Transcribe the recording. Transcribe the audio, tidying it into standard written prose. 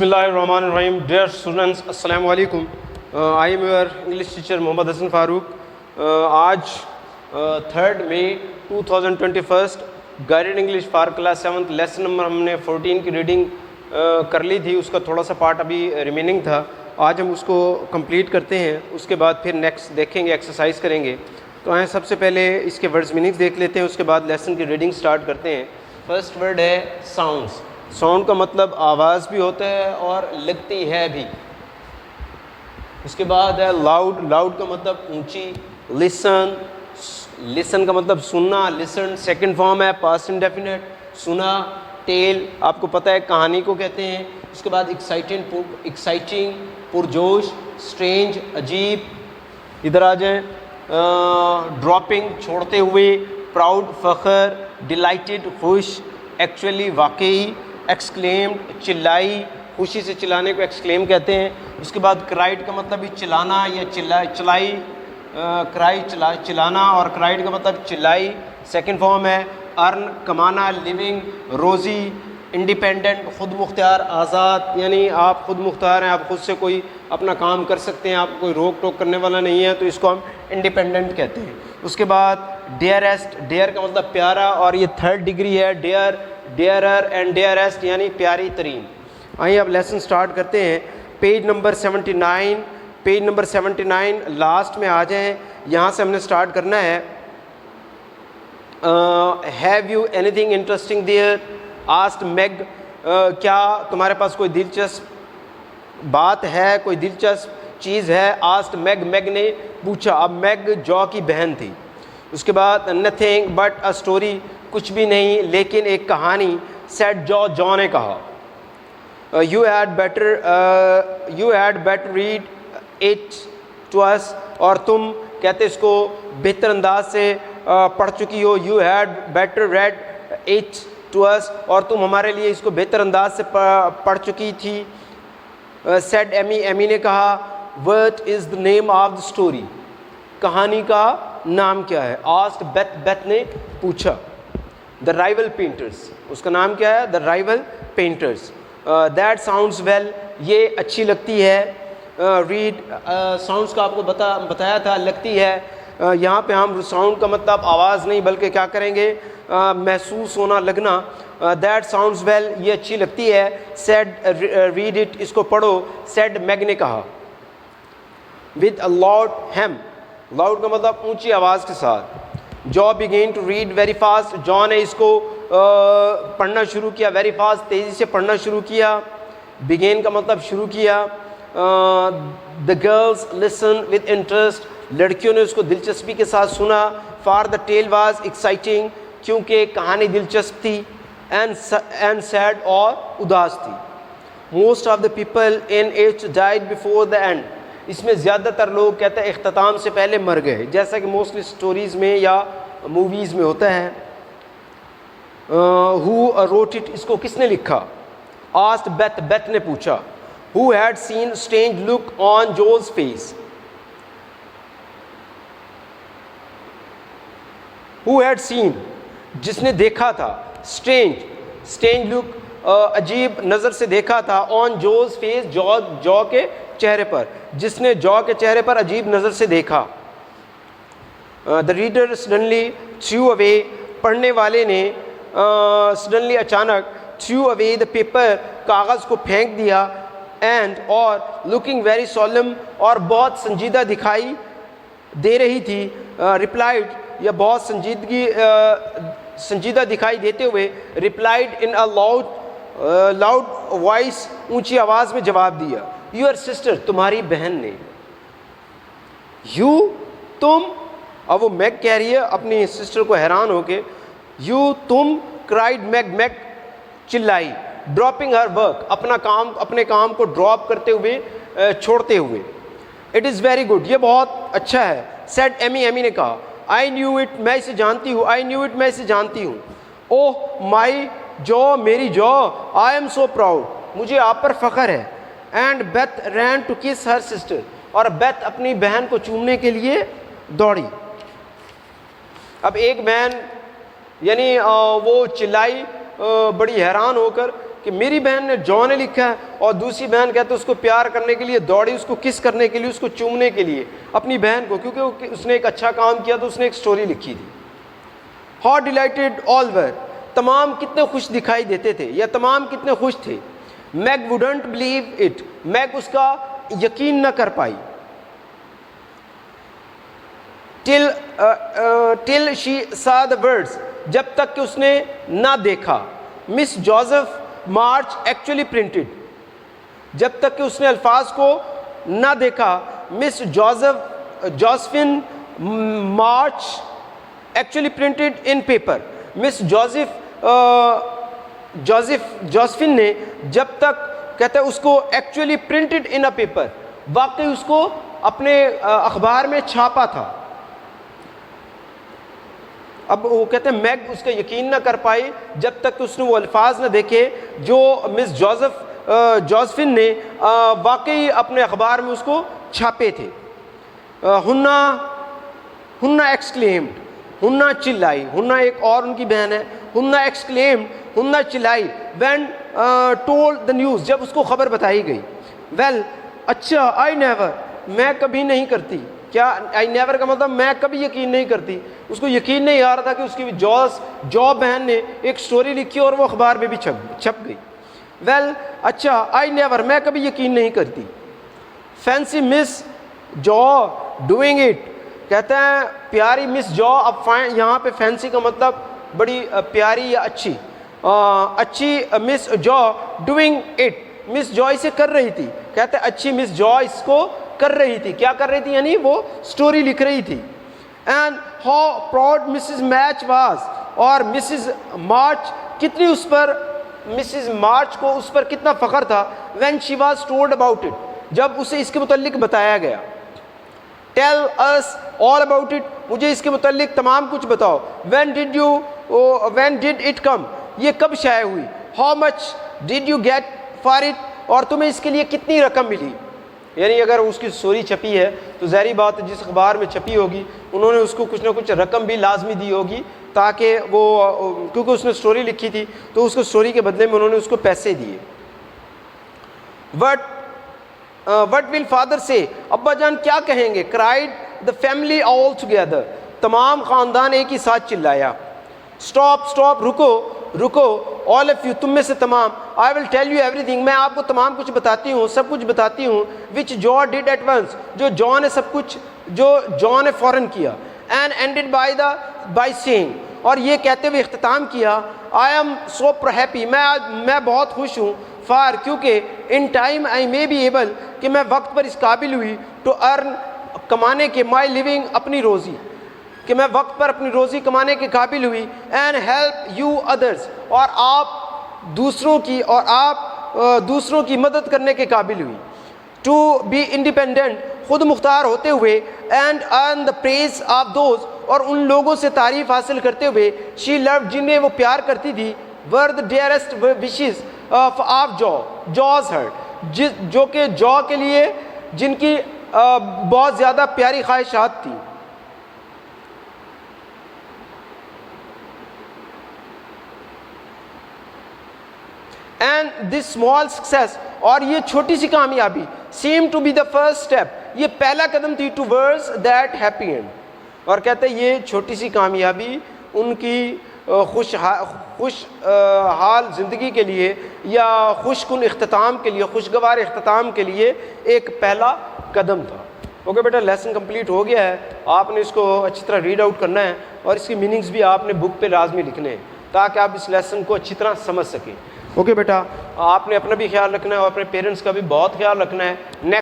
Bismillahirrahmanirrahim. Dear students, Assalamu alaikum. I am your English teacher Mohammad Hassan Farooq. आज 3rd May 2021 guided English for class 7th lesson number हमने 14 की reading कर ली थी. उसका थोड़ा सा पार्ट अभी रिमेनिंग था. आज हम उसको कंप्लीट करते हैं. उसके बाद फिर नेक्स्ट देखेंगे, एक्सरसाइज करेंगे. तो आए सबसे पहले इसके वर्ड्स मीनिंग्स देख लेते हैं. उसके बाद लेसन की रीडिंग स्टार्ट करते हैं. फर्स्ट वर्ड है साउंड्स. साउंड का मतलब आवाज़ भी होता है और लगती है भी. उसके बाद है लाउड. लाउड का मतलब ऊंची. लिसन. लिसन का मतलब सुनना. लिसन सेकंड फॉर्म है पास्ट इंडेफिनिट. सुना. टेल आपको पता है कहानी को कहते हैं. उसके बाद एक्साइटिंग, पुरजोश, स्ट्रेंज, अजीब. इधर आ जाएं. ड्रॉपिंग छोड़ते हुए. प्राउड फ़ख्र. डिलाइटेड खुश. एक्चुअली वाकई. एक्सक्लेम्ड चिल्लाई. खुशी से चिल्लाने को एक्सक्लेम कहते हैं. उसके बाद क्राइड का मतलब भी चिल्लाना या चिल्लाई. क्राई चिल्लाना और क्राइड का मतलब चिल्लाई सेकंड फॉर्म है. अर्न कमाना. लिविंग रोज़ी. इंडिपेंडेंट खुद मुख्तियार आज़ाद यानी आप खुद मुख्तियार हैं, आप खुद से कोई अपना काम कर सकते हैं, आपको कोई रोक टोक करने वाला नहीं है, तो इसको हम इंडिपेंडेंट कहते हैं. उसके बाद डेयरेस्ट. डेयर का मतलब प्यारा और ये 3rd डिग्री है. डेयर, डेयरर एंड डेयरेस्ट यानी प्यारी तरीन. आइए अब लेसन स्टार्ट करते हैं. Page number 79. Page number 79 last में आ जाएं. यहाँ से हमने स्टार्ट करना है. Have you anything interesting there asked Meg. क्या तुम्हारे पास कोई दिलचस्प बात है, कोई दिलचस्प चीज़ है. Asked mag. मैग ने पूछा. अब मैग जॉ की बहन थी. उसके बाद नथिंग बट अ स्टोरी. कुछ भी नहीं लेकिन एक कहानी. Said jaw. जॉ ने कहा. You had better read it to us. और तुम कहते इसको बेहतर अंदाज से पढ़ चुकी हो. You had better read it to us. और तुम हमारे लिए इसको बेहतर अंदाज से पढ़ चुकी थी. Said Amy. एमी ने कहा. What is the name of the story. कहानी का नाम क्या है. Asked Beth. बेथ ने पूछा. The rival painters. उसका नाम क्या है. The rival painters. That sounds well. ये अच्छी लगती है. रीड. साउंड्स का आपको बताया था लगती है. यहाँ पे हम साउंड का मतलब आवाज़ नहीं बल्कि क्या करेंगे, महसूस होना, लगना. That sounds well. ये अच्छी लगती है. Said read it. इसको पढ़ो. सेड मैग ने कहा. With a loud hem. Loud का मतलब ऊंची आवाज़ के साथ. Jo began to read very fast. Jo ने इसको पढ़ना शुरू किया. वेरी फास्ट तेज़ी से पढ़ना शुरू किया. बिगेन का मतलब शुरू किया. The girls listen with interest. लड़कियों ने उसको दिलचस्पी के साथ सुना. For the tale was exciting. क्योंकि कहानी दिलचस्प थी. एंड सैड और उदास थी. Most of the people in it died before the end. इसमें ज़्यादातर लोग कहते हैं इख्तिताम से पहले मर गए, जैसा कि मोस्टली स्टोरीज़ में या मूवीज़ में होता है. Who wrote it. इसको किसने लिखा. Asked Beth. बेथ ने पूछा. Who had seen strange look on Jo's face. Who had seen जिसने देखा था. स्ट्रेंज लुक अजीब नज़र से देखा था. On Jo's face. जॉ के चेहरे पर. जिसने जॉ के चेहरे पर अजीब नज़र से देखा. The reader suddenly through away. पढ़ने वाले ने सडनली अचानक थ्रू अवे द पेपर. कागज़ को फेंक दिया. एंड और लुकिंग वेरी सोलम. और बहुत संजीदा दिखाई दे रही थी. रिप्लाइड या बहुत संजीदा दिखाई देते हुए. Replied in a loud voice. ऊंची आवाज़ में जवाब दिया. Your sister. तुम्हारी बहन ने. यू तुम. अब वो मैग कह रही है अपनी सिस्टर को हैरान होके. यू तुम. Cried Meg. मैग चिल्लाई. Dropping her work. अपने काम को ड्रॉप करते हुए, छोड़ते हुए. It is very good. ये बहुत अच्छा है. Said Amy. एमी ने कहा. I knew it. मैं इसे जानती हूँ. I knew it. मैं इसे जानती हूँ. Oh my Jo. मेरी Jo. I am so proud. मुझे आप पर फ़ख्र है. एंड बेथ रैन टू किस हर सिस्टर. और बेथ अपनी बहन को चूमने के लिए दौड़ी. अब एक बहन यानी वो चिल्लाई बड़ी हैरान होकर कि मेरी बहन ने जॉन ने लिखा है, और दूसरी बहन कहते उसको प्यार करने के लिए दौड़ी, उसको किस करने के लिए, उसको चूमने के लिए अपनी बहन को, क्योंकि उसने एक अच्छा काम किया तो उसने एक स्टोरी लिखी थी। हाउ डिलाइटेड ऑल वर, तमाम कितने खुश दिखाई देते थे या तमाम कितने खुश थे। Meg wouldn't believe it, Meg उसका यकीन न कर पाई। Till she saw the words, जब तक कि उसने ना देखा। Miss Joseph March actually printed, जब तक कि उसने अल्फाज को ना देखा। Miss Josephine March actually printed in paper, Miss Josephine ने जब तक कहते हैं उसको actually printed in a paper, वाकई उसको अपने अखबार में छापा था। अब वो कहते हैं मैग उसका यकीन ना कर पाई जब तक उसने वो अल्फाज ना देखे जो मिस जोसेफिन ने वाकई अपने अखबार में उसको छापे थे। हुन्ना एक्सक्लेम्ड, हुन्ना चिल्लाई, हुन्ना एक और उनकी बहन है। हुन्ना एक्सक्लेम्ड, हुन्ना चिल्लाई व्हेन टोल्ड द न्यूज़, जब उसको खबर बताई गई। वेल अच्छा, आई नेवर, मैं कभी नहीं करती। क्या आई नेवर का मतलब मैं कभी यकीन नहीं करती। उसको यकीन नहीं आ रहा था कि उसकी जॉ बहन ने एक स्टोरी लिखी और वो अखबार में भी छप गई। वेल अच्छा, आई नेवर, मैं कभी यकीन नहीं करती। Fancy miss jaw doing it, कहते हैं प्यारी मिस जॉ। अब यहाँ पे फैंसी का मतलब बड़ी प्यारी या अच्छी, अच्छी miss jaw doing it, miss jaw इसे कर रही थी। कहते हैं अच्छी मिस जॉ इसको कर रही थी। क्या कर रही थी? यानी वो स्टोरी लिख रही थी। And how proud Mrs match was, और मिसिज मार्च कितनी उस पर, मिसिज मार्च को उस पर कितना फ़ख्र था। When she was told about it, जब उसे इसके मुतल्लिक बताया गया। Tell us all about it, मुझे इसके मुतल्लिक तमाम कुछ बताओ। व्हेन डिड इट कम, ये कब शाये हुई। How much did you get for it, और तुम्हें इसके लिए कितनी रकम मिली। यानी अगर उसकी स्टोरी छपी है तो ज़ाहिर बात है जिस अखबार में छपी होगी उन्होंने उसको कुछ ना कुछ रकम भी लाजमी दी होगी, ताकि वो, क्योंकि उसने स्टोरी लिखी थी तो उसको स्टोरी के बदले में उन्होंने उसको पैसे दिए। वट विल फादर से, अब्बा जान क्या कहेंगे। Cried the family all together, तमाम ख़ानदान एक ही साथ चिल्लाया। स्टॉप स्टॉप, रुको रुको, ऑल ऑफ यू, तुम में से तमाम। I will tell you everything, मैं आपको तमाम कुछ बताती हूँ, सब कुछ बताती हूँ। विच जॉ डिड एट वंस, जो जॉ ने सब कुछ, जो जॉ ने फ़ौरन किया। एंड एंडेड बाय सेइंग, और ये कहते हुए इख्तिताम किया। आई एम सो हैप्पी, मैं बहुत खुश हूँ। फार, क्योंकि in time I may be able, कि मैं वक्त पर इस काबिल हुई। टू अर्न, कमाने के, माई लिविंग, अपनी रोज़ी, कि मैं वक्त पर अपनी रोज़ी कमाने के काबिल हुई। एंड हेल्प यू अदर्स, और आप दूसरों की, और आप दूसरों की मदद करने के काबिल हुई। टू बी इंडिपेंडेंट, खुद मुख्तार होते हुए। And earn the praise of those, और उन लोगों से तारीफ़ हासिल करते हुए। शी लव, जिन्हें वो प्यार करती थी। Were the dearest wishes of Jo's heart, जो कि जॉ के लिए जिनकी बहुत ज़्यादा प्यारी ख्वाहिशात थी। एंड दिस स्मॉल सक्सेस, और ये छोटी सी कामयाबी। Seem to be the first step, ये पहला कदम थी। टूवर्ड्स दैट हैप्पी एंड, और कहते हैं ये छोटी सी कामयाबी उनकी खुश हाल ज़िंदगी के लिए या खुशकुन इख्तिताम के लिए, खुशगवार इख्तिताम के लिए एक पहला कदम था। ओके बेटा, लेसन कंप्लीट हो गया है। आपने इसको अच्छी तरह रीड आउट करना है और इसकी मीनिंग्स भी आपने बुक पे लाजमी लिखने हैं ताकि आप इस लेसन को अच्छी तरह समझ सकें। ओके बेटा, आपने अपना भी ख्याल रखना है और अपने पेरेंट्स का भी बहुत ख्याल रखना है। नेक्स्ट